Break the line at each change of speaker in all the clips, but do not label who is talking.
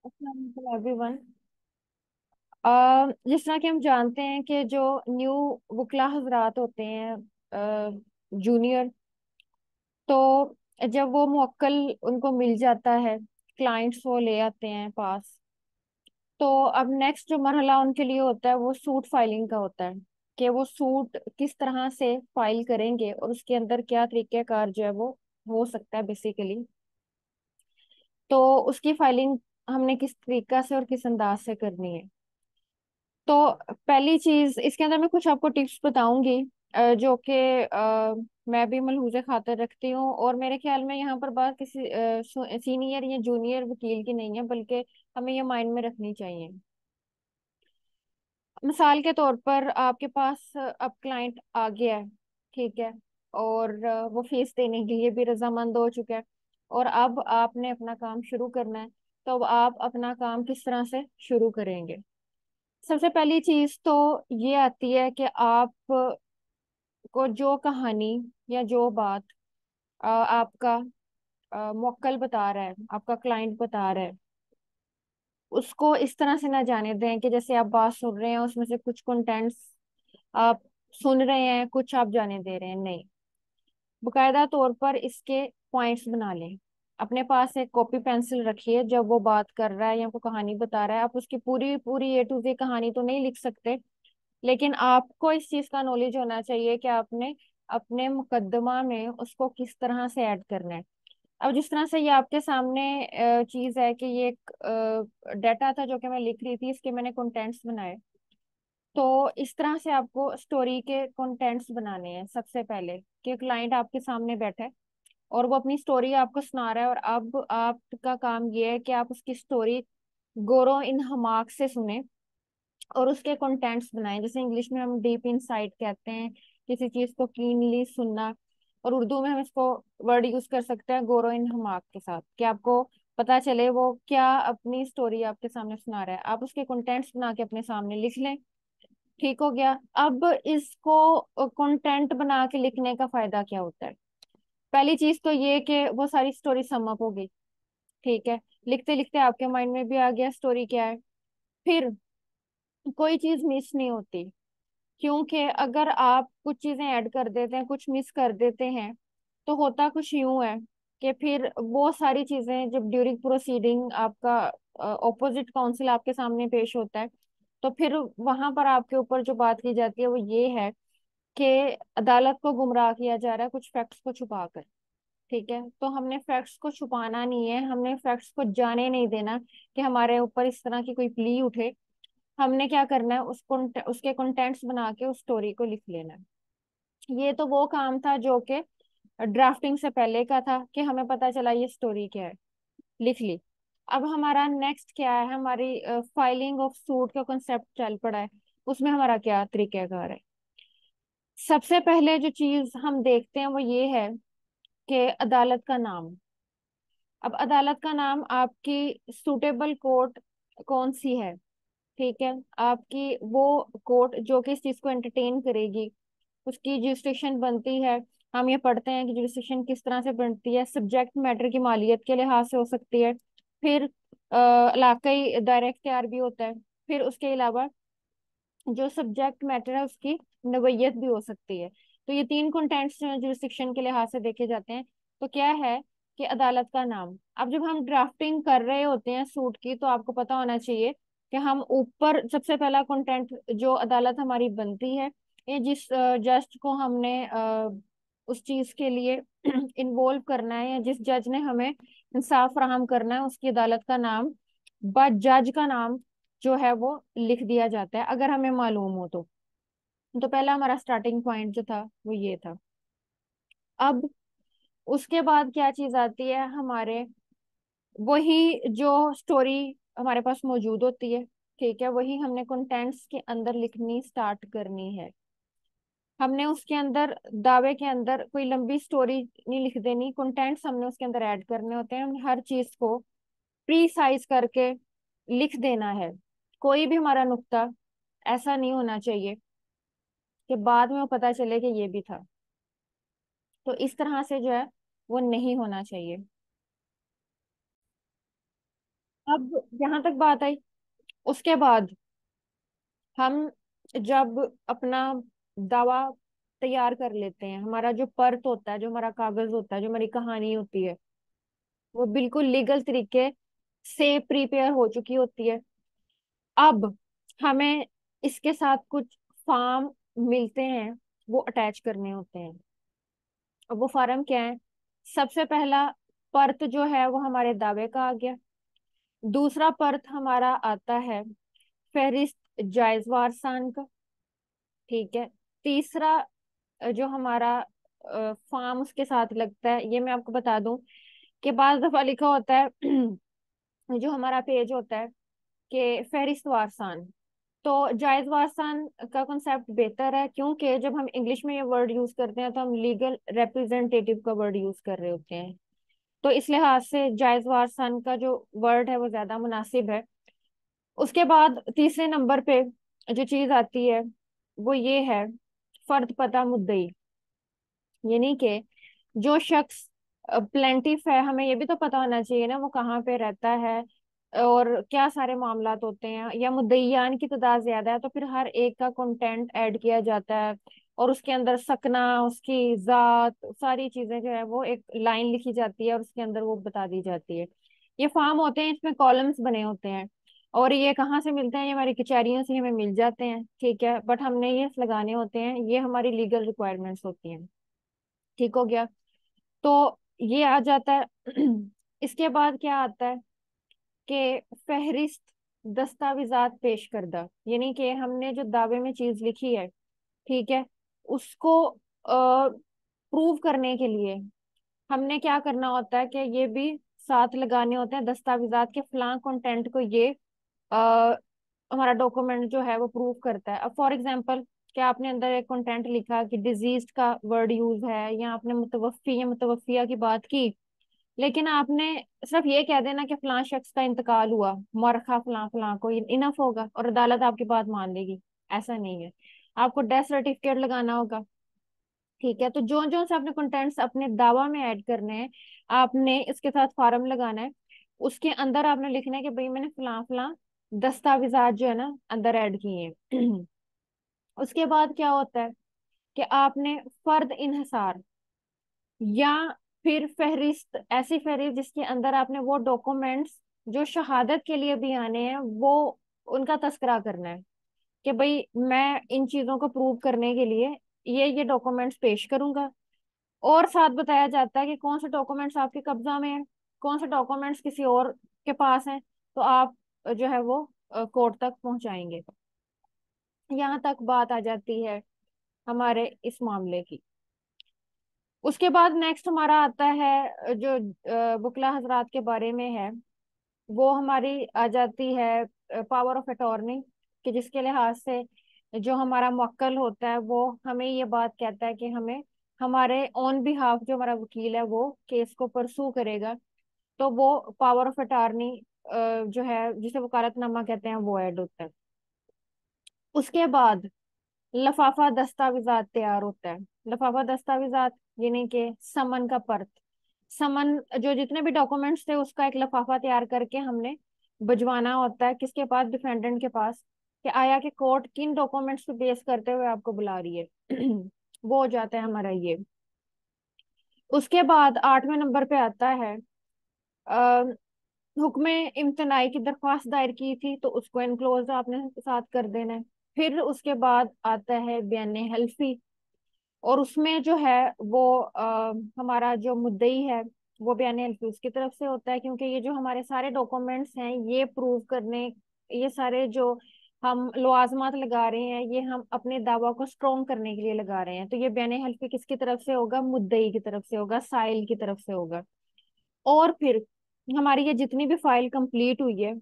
अस्सलाम एवरीवन। जिस तरह कि हम जानते हैं कि जो न्यू वकला हजरात होते हैं, जूनियर, तो जब वो मुवक्किल उनको मिल जाता है, क्लाइंट्स वो ले आते हैं पास। तो अब नेक्स्ट जो मरहला उनके लिए होता है वो सूट फाइलिंग का होता है, कि वो सूट किस तरह से फाइल करेंगे और उसके अंदर क्या तरीक़ेकार जो है वो हो सकता है बेसिकली। तो उसकी फाइलिंग हमने किस तरीका से और किस अंदाज से करनी है। तो पहली चीज इसके अंदर मैं कुछ आपको टिप्स बताऊंगी, जो कि मैं भी मलहूज़े खातर रखती हूँ, और मेरे ख्याल में यहाँ पर बात किसी सीनियर या जूनियर वकील की नहीं है, बल्कि हमें ये माइंड में रखनी चाहिए। मिसाल के तौर पर आपके पास अब क्लाइंट आ गया है, ठीक है, और वो फीस देने के लिए भी रजामंद हो चुका है, और अब आपने अपना काम शुरू करना है। तो अब आप अपना काम किस तरह से शुरू करेंगे। सबसे पहली चीज तो ये आती है कि आप को जो कहानी या जो बात आपका मुवक्किल बता रहा है, आपका क्लाइंट बता रहा है, उसको इस तरह से ना जाने दें कि जैसे आप बात सुन रहे हैं उसमें से कुछ कंटेंट्स आप सुन रहे हैं, कुछ आप जाने दे रहे हैं। नहीं, बकायदा तौर पर इसके पॉइंट्स बना लें। अपने पास एक कॉपी पेंसिल रखिए, जब वो बात कर रहा है या आपको कहानी बता रहा है, आप उसकी पूरी पूरी A to Z कहानी तो नहीं लिख सकते, लेकिन आपको इस चीज का नॉलेज होना चाहिए कि आपने अपने मुकदमा में उसको किस तरह से ऐड करना है। अब जिस तरह से ये आपके सामने चीज है कि ये एक डाटा था जो कि मैं लिख रही थी, इसके मैंने कंटेंट्स बनाए। तो इस तरह से आपको स्टोरी के कंटेंट्स बनाने हैं। सबसे पहले कि क्लाइंट आपके सामने बैठा है और वो अपनी स्टोरी आपको सुना रहा है, और अब आपका काम ये है कि आप उसकी स्टोरी गौरो इन हमाक से सुने और उसके कंटेंट्स बनाएं। जैसे इंग्लिश में हम डीप इनसाइट कहते हैं किसी चीज को कीनली सुनना, और उर्दू में हम इसको वर्ड यूज कर सकते हैं गोरो इन हमाक के साथ, कि आपको पता चले वो क्या अपनी स्टोरी आपके सामने सुना रहा है। आप उसके कंटेंट्स बना के अपने सामने लिख लें। ठीक हो गया। अब इसको कंटेंट बना के लिखने का फायदा क्या होता है। पहली चीज तो ये कि वो सारी स्टोरी सम अप हो गई। ठीक है, लिखते लिखते आपके माइंड में भी आ गया स्टोरी क्या है। फिर कोई चीज मिस नहीं होती, क्योंकि अगर आप कुछ चीजें ऐड कर देते हैं, कुछ मिस कर देते हैं, तो होता कुछ यूं है कि फिर वो सारी चीजें जब ड्यूरिंग प्रोसीडिंग आपका ऑपोजिट काउंसिल आपके सामने पेश होता है, तो फिर वहां पर आपके ऊपर जो बात की जाती है वो ये है कि अदालत को गुमराह किया जा रहा है कुछ फैक्ट्स को छुपा कर। ठीक है, तो हमने फैक्ट्स को छुपाना नहीं है, हमने फैक्ट्स को जाने नहीं देना कि हमारे ऊपर इस तरह की कोई प्ली उठे। हमने क्या करना है, उसके कंटेंट्स बना के उस स्टोरी को लिख लेना है। ये तो वो काम था जो कि ड्राफ्टिंग से पहले का था, कि हमें पता चला ये स्टोरी क्या है, लिख ली। अब हमारा नेक्स्ट क्या है, हमारी फाइलिंग ऑफ सूट का कंसेप्ट चल पड़ा है। उसमें हमारा क्या तरीकाकार है। सबसे पहले जो चीज हम देखते हैं वो ये है कि अदालत का नाम। अब अदालत का नाम, आपकी सूटेबल कोर्ट कौन सी है। ठीक है, आपकी वो कोर्ट जो कि इस चीज को एंटरटेन करेगी, उसकी जुरिस्डिक्शन बनती है। हम ये पढ़ते हैं कि जुरिस्डिक्शन किस तरह से बनती है। सब्जेक्ट मैटर की मालियत के लिहाज से हो सकती है। फिर इलाकाई दायरा इख्तियार भी होता है। फिर उसके अलावा जो सब्जेक्ट मैटर है उसकी नवयत भी हो सकती है। तो ये तीन कंटेंट्स जो है जुरिस्डिक्शन के लिहाज से देखे जाते हैं। तो क्या है कि अदालत का नाम। अब जब हम ड्राफ्टिंग कर रहे होते हैं सूट की, तो आपको पता होना चाहिए कि हम ऊपर सबसे पहला कंटेंट जो अदालत हमारी बनती है, ये जिस जज को हमने उस चीज के लिए इन्वॉल्व करना है, या जिस जज ने हमें इंसाफ फराहम करना है, उसकी अदालत का नाम ब जज का नाम जो है वो लिख दिया जाता है, अगर हमें मालूम हो तो पहला हमारा स्टार्टिंग पॉइंट जो था वो ये था। अब उसके बाद क्या चीज आती है हमारे, वही जो स्टोरी हमारे पास मौजूद होती है, ठीक है, वही हमने कंटेंट्स के अंदर लिखनी स्टार्ट करनी है। हमने उसके अंदर दावे के अंदर कोई लंबी स्टोरी नहीं लिख देनी, कंटेंट्स हमने उसके अंदर ऐड करने होते हैं। हम हर चीज को प्री साइज करके लिख देना है। कोई भी हमारा नुक्ता ऐसा नहीं होना चाहिए कि बाद में वो पता चले कि ये भी था। तो इस तरह से जो है वो नहीं होना चाहिए। अब जहां तक बात आई, उसके बाद हम जब अपना दावा तैयार कर लेते हैं, हमारा जो पर्त होता है, जो हमारा कागज होता है, जो हमारी कहानी होती है, वो बिल्कुल लीगल तरीके से प्रिपेयर हो चुकी होती है। अब हमें इसके साथ कुछ फॉर्म मिलते हैं, वो अटैच करने होते हैं। अब वो फार्म क्या है? सबसे पहला पर्त जो है वो हमारे दावे का आ गया। दूसरा पर्त हमारा आता है फहरिस्त जायजवार सान का। ठीक है। तीसरा जो हमारा फॉर्म उसके साथ लगता है, ये मैं आपको बता दूं कि बाज दफा लिखा होता है जो हमारा पेज होता है कि फहरिस्त वारसान। तो जायज वारसान का कॉन्सेप्ट बेहतर है, क्योंकि जब हम इंग्लिश में ये वर्ड यूज करते हैं तो हम लीगल रिप्रेजेंटेटिव का वर्ड यूज कर रहे होते हैं। तो इस लिहाज से जायज वारसान का जो वर्ड है वो ज्यादा मुनासिब है। उसके बाद तीसरे नंबर पे जो चीज आती है वो ये है फर्द पता मुद्दई। यानी कि जो शख्स प्लेंटिफ है, हमें ये भी तो पता होना चाहिए ना वो कहाँ पे रहता है और क्या सारे मामलात होते हैं। या मुद्दईयान की तादाद ज्यादा है तो फिर हर एक का कंटेंट ऐड किया जाता है, और उसके अंदर सकना, उसकी जात, सारी चीजें जो है वो एक लाइन लिखी जाती है और उसके अंदर वो बता दी जाती है। ये फॉर्म होते हैं, इसमें कॉलम्स बने होते हैं। और ये कहाँ से मिलते हैं? ये हमारी कचहरियों से हमें मिल जाते हैं। ठीक है, बट हमने ये लगाने होते हैं, ये हमारी लीगल रिक्वायरमेंट्स होती हैं। ठीक हो गया। तो ये आ जाता है। इसके बाद क्या आता है कि फहरिस्त दस्तावेजात पेश करदा। यानी कि हमने जो दावे में चीज लिखी है, ठीक है, उसको प्रूव करने के लिए हमने क्या करना होता है कि ये भी साथ लगाने होते हैं दस्तावेजात के फलां कंटेंट को। ये आ, हमारा डॉक्यूमेंट जो है वो प्रूव करता है। अब फॉर एग्जांपल, क्या आपने अंदर एक कंटेंट लिखा कि डिजीज का वर्ड यूज है, या आपने मुतवफ़ी या मुतवफ़िया की बात की, लेकिन आपने सिर्फ ये कह देना कि फलां शख्स का इंतकाल हुआ, मरखा फलां फलां को, इनफ होगा और अदालत आपकी बात मान लेगी? ऐसा नहीं है, आपको डेथ सर्टिफिकेट लगाना होगा। ठीक है, तो जो जो से आपने कंटेंट्स अपने दावा में ऐड करने हैं, आपने इसके साथ फार्म लगाना है। उसके अंदर आपने लिखना है कि भाई मैंने फलां फलां दस्तावेजात जो है ना अंदर ऐड किए हैं। उसके बाद क्या होता है कि आपने फर्द इन्हिसार या फिर फहरिस्त, ऐसी फहरिस्त जिसके अंदर आपने वो डॉक्यूमेंट्स जो शहादत के लिए भी आने हैं वो उनका तस्करा करना है कि भाई मैं इन चीजों को प्रूव करने के लिए ये डॉक्यूमेंट्स पेश करूंगा। और साथ बताया जाता है कि कौन से डॉक्यूमेंट्स आपके कब्जा में है, कौन से डॉक्यूमेंट्स किसी और के पास हैं, तो आप जो है वो कोर्ट तक पहुंचाएंगे। यहाँ तक बात आ जाती है हमारे इस मामले की। उसके बाद नेक्स्ट हमारा आता है जो वकला हजरात के बारे में है, वो हमारी आ जाती है पावर ऑफ अटॉर्नी, कि जिसके लिहाज से जो हमारा मुवक्किल होता है वो हमें ये बात कहता है कि हमें हमारे ऑन बिहाफ जो हमारा वकील है वो केस को परसू करेगा। तो वो पावर ऑफ अटॉर्नी जो है, जिसे वकालतनामा कहते हैं, वो ऐड होता है। उसके बाद लफाफा दस्तावेजात तैयार होता है। लफाफा दस्तावेजात यानी कि समन का पर्त। समन जो जितने भी डॉक्यूमेंट्स थे उसका एक लफाफा तैयार करके हमने भिजवाना होता है किसके पास? डिफेंडेंट के पास, कि आया कि कोर्ट किन डॉक्यूमेंट्स पे बेस करते हुए आपको बुला रही है। वो हो जाता है हमारा ये। उसके बाद 8वें नंबर पे आता है आ, हुक्म इम्तनाई की दरख्वास्त दायर की थी तो उसको एनक्लोज आपने साथ कर देना है। फिर उसके बाद आता है बयान हल्फी, और उसमें जो है वो हमारा जो मुद्दई है वो बयान हल्फी उसकी तरफ से होता है, क्योंकि ये जो हमारे सारे डॉक्यूमेंट्स हैं ये प्रूव करने, ये सारे जो हम लवाजमात लगा रहे हैं ये हम अपने दावा को स्ट्रॉन्ग करने के लिए लगा रहे हैं। तो ये बयान हल्फी किसकी तरफ से होगा? मुद्दई की तरफ से होगा, साइल की तरफ से होगा। और फिर हमारी ये जितनी भी फाइल कंप्लीट हुई है,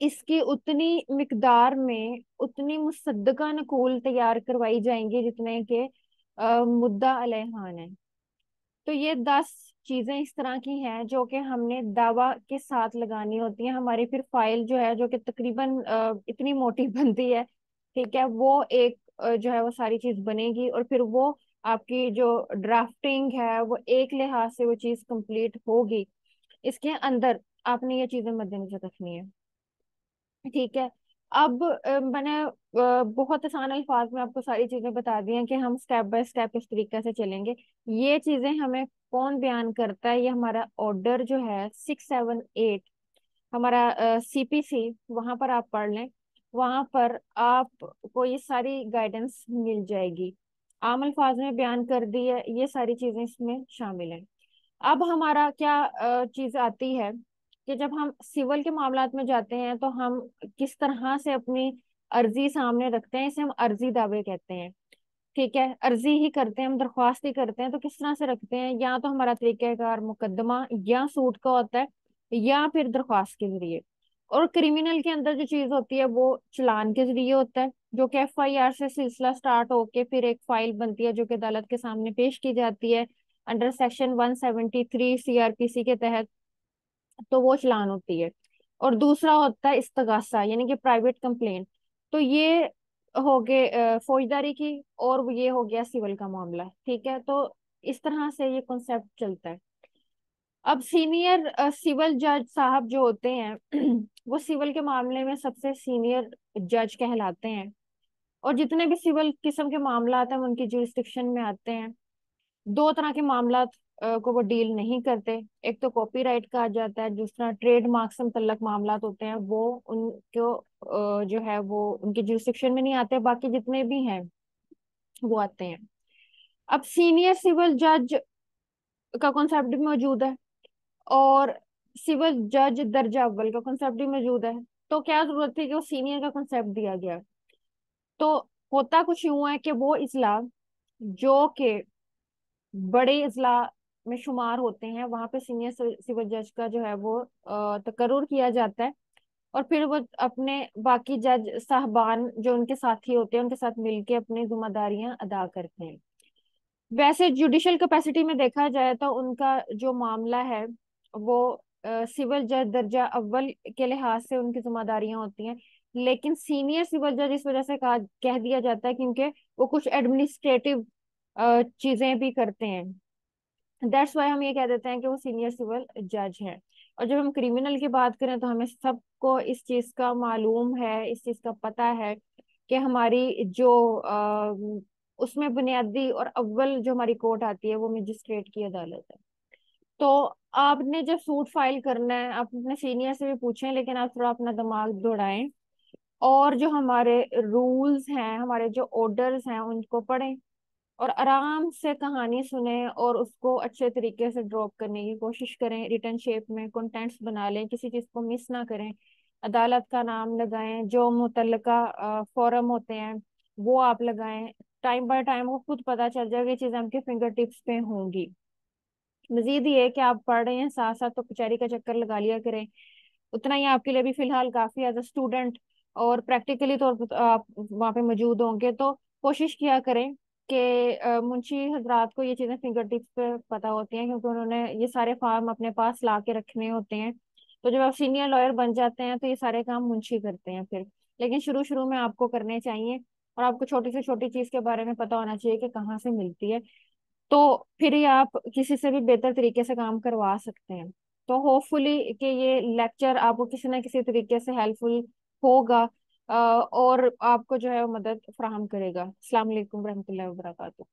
इसकी उतनी मिकदार में उतनी मुसद्दका नकूल तैयार करवाई जाएंगी जितने के मुद्दा अलैहान है। तो ये 10 चीजें इस तरह की हैं जो कि हमने दावा के साथ लगानी होती हैं। हमारी फिर फाइल जो है, जो कि तकरीबन इतनी मोटी बनती है, ठीक है, वो एक जो है वो सारी चीज बनेगी, और फिर वो आपकी जो ड्राफ्टिंग है वो एक लिहाज से वो चीज कंप्लीट होगी। इसके अंदर आपने ये चीजें मद्देनजर रखनी है। ठीक है। अब मैंने बहुत आसान अल्फाज में आपको सारी चीजें बता दी हैं कि हम स्टेप बाय स्टेप इस तरीके से चलेंगे। ये चीजें हमें कौन बयान करता है? ये हमारा ऑर्डर जो है 678, हमारा सीपीसी, वहां पर आप पढ़ लें। वहां पर आपको ये सारी गाइडेंस मिल जाएगी। आम अल्फाज में बयान कर दी है, ये सारी चीजें इसमें शामिल हैं। अब हमारा क्या चीज आती है कि जब हम सिविल के मामलात में जाते हैं तो हम किस तरह से अपनी अर्जी सामने रखते हैं, इसे हम अर्जी दावे कहते हैं। ठीक है, अर्जी ही करते हैं, हम दरख्वास्त ही करते हैं, तो किस तरह से रखते हैं? या तो हमारा तरीकेकार मुकदमा या सूट का होता है, या फिर दरख्वास्त के जरिए। और क्रिमिनल के अंदर जो चीज होती है वो चालान के जरिए होता है, जो कि एफआईआर से सिलसिला स्टार्ट होके फिर एक फाइल बनती है जो कि अदालत के सामने पेश की जाती है अंडर सेक्शन 173 सीआरपीसी के तहत। तो वो चालान होती है। और दूसरा होता है इस्तगासा, यानी कि प्राइवेट कंप्लेंट। तो ये हो गए फौजदारी की, और ये हो गया सिविल का मामला। ठीक है, तो इस तरह से ये कॉन्सेप्ट चलता है। अब सीनियर सिविल जज साहब जो होते हैं वो सिविल के मामले में सबसे सीनियर जज कहलाते हैं। और जितने भी सिविल किस्म के मामला आते हैं वो उनकी जुरिस्डिक्शन में आते हैं। दो तरह के मामला को वो डील नहीं करते। एक तो कॉपीराइट का आ जाता है, दूसरा ट्रेडमार्क से मुतल्लक मामला होते हैं, वो उनको जो है वो उनके जुरिस्डिक्शन में नहीं आते। बाकी जितने भी हैं वो आते हैं। अब सीनियर सिविल जज का कॉन्सेप्ट भी मौजूद है, और सिविल जज दर्जा अव्वल का कॉन्सेप्ट भी मौजूद है। तो क्या जरूरत थी कि वो सीनियर का कॉन्सेप्ट दिया गया? तो होता कुछ यूं है कि वो इजला जो कि बड़े इजला में शुमार होते हैं, वहां पे सीनियर सिविल जज का जो है वो तकर्रुर किया जाता है। और फिर वो अपने बाकी जज साहबान जो उनके साथी होते हैं उनके साथ मिलके अपनी जिम्मेदारियां अदा करते हैं। वैसे जुडिशल कैपेसिटी में देखा जाए तो उनका जो मामला है वो सिविल जज दर्जा अव्वल के लिहाज से उनकी जिम्मेदारियां होती हैं। लेकिन सीनियर सिविल जज इस वजह से कहा कह दिया जाता है क्योंकि वो कुछ एडमिनिस्ट्रेटिव चीजें भी करते हैं। दैट्स वाई हम ये कह देते हैं कि वो सीनियर सिविल जज है। और जब हम क्रिमिनल की बात करें तो हमें सबको इस चीज का मालूम है, इस चीज का पता है कि हमारी जो उसमें बुनियादी और अव्वल जो हमारी कोर्ट आती है वो मजिस्ट्रेट की अदालत है। तो आपने जब सूट फाइल करना है आप अपने सीनियर से भी पूछें, लेकिन आप थोड़ा अपना दिमाग दौड़ाएं और जो हमारे रूल्स हैं, हमारे जो ऑर्डर्स हैं उनको पढ़ें, और आराम से कहानी सुने और उसको अच्छे तरीके से ड्रॉप करने की कोशिश करें। रिटर्न शेप में कंटेंट्स बना लें, किसी चीज को मिस ना करें। अदालत का नाम लगाएं, जो मुतल्लिका फोरम होते हैं वो आप लगाएं। टाइम बाय टाइम वो खुद पता चल जाएगा, ये चीजें आपके फिंगर टिप्स पे होंगी। मजीद ये है कि आप पढ़ रहे हैं साथ साथ तो कचहरी का चक्कर लगा लिया करें। उतना ही आपके लिए भी फिलहाल काफी एज अ स्टूडेंट। और प्रैक्टिकली तौर पर तो आप वहाँ पे मौजूद होंगे, तो कोशिश किया करें कि मुंशी हजरात को ये चीजें फिंगर टिप्स पे पता होती हैं, क्योंकि उन्होंने ये सारे फॉर्म अपने पास ला के रखने होते हैं। तो जब आप सीनियर लॉयर बन जाते हैं तो ये सारे काम मुंशी करते हैं फिर। लेकिन शुरू शुरू में आपको करने चाहिए, और आपको छोटी से छोटी चीज के बारे में पता होना चाहिए कि कहाँ से मिलती है। तो फिर ही आप किसी से भी बेहतर तरीके से काम करवा सकते हैं। तो होपफुली कि ये लेक्चर आपको किसी ना किसी तरीके से हेल्पफुल होगा, और आपको जो है वो मदद फराहम करेगा। अस्सलाम वालेकुम रहमतुल्लाहि व बरकातहू।